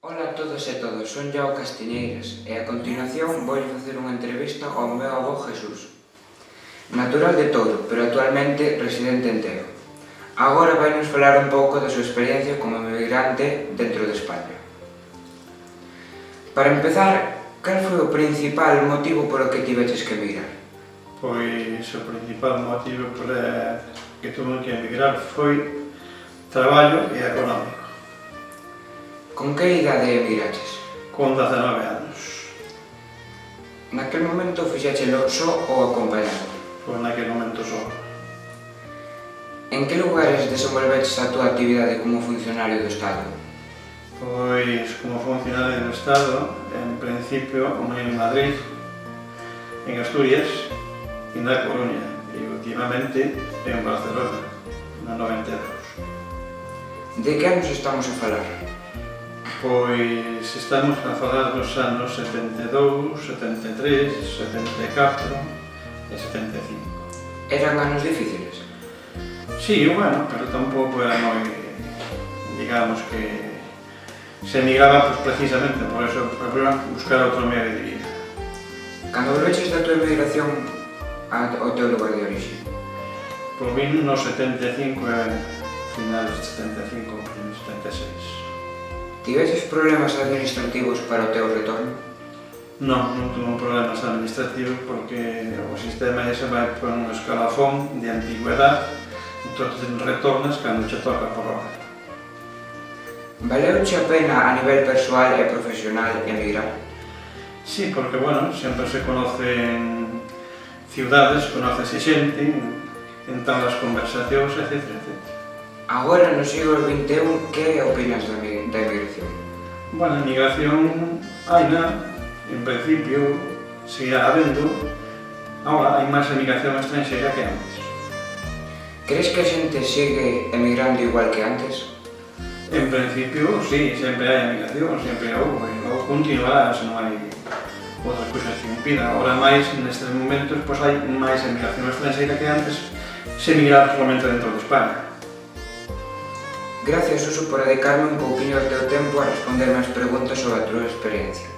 Ola a todos e todos, son Jao Castiñeiras e a continuación vou facer unha entrevista ao meu avó Jesús. Natural de Touro, pero actualmente residente en Teo. Agora vai nos falar un pouco da súa experiencia como emigrante dentro de España. Para empezar, cal foi o principal motivo polo que tiveches que emigrar? Pois o principal motivo para que tuve que emigrar foi traballo e económico. Con que idade emigraches? Con 19 anos. Naquel momento fixéchelo só ou acompañado? Foi naquele momento só. En que lugares desenvolveches a túa actividade como funcionario do Estado? Pois como funcionario do Estado, en principio, en Madrid, en Asturias e na Coruña, e últimamente en Barcelona, na 92. De que anos estamos a falar? Pois estamos a falar dos anos 72, 73, 74 e 75. Eran anos difíciles? Sí, bueno, pero tampouco era moi, digamos que se emigraba pues, precisamente por eso, para buscar outro medio de vida. Cando volveches da tua emigración ao teu lugar de orixe? Por vin no 75 e finales de 75, 76. Tiveches problemas administrativos para o teu retorno? Non tuve problemas administrativos porque o sistema ese vai por un escalafón de antigüedade, entón retornas cando che toca por hora. Valeuche a pena a nivel persoal e profesional emigrar? Sí, porque, bueno, sempre se conocen ciudades, conocese xente, entablas conversacións, etc. Agora, no siglo XXI, que opinas da emigración? Bueno, a emigración haina, en principio, seguirá habendo. Ahora, hai máis emigración estranxeira que antes. Crees que a xente sigue emigrando igual que antes? En principio, sí, sempre hai emigración, sempre houve, e logo continuará, se non hai outras cousas que impidan. Ahora máis, nestes momentos, pois hai máis emigración estranxeira que antes se emigraba solamente dentro de España. Gracias, Suso, por dedicarme un pouquinho do teu tempo a responderme as preguntas sobre a túa experiencia,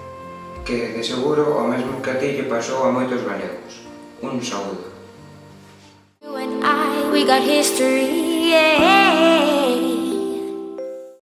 que, de seguro, o mesmo que a ti lle pasou a moitos galegos. Un saúdo. You and I, we got history, yeah.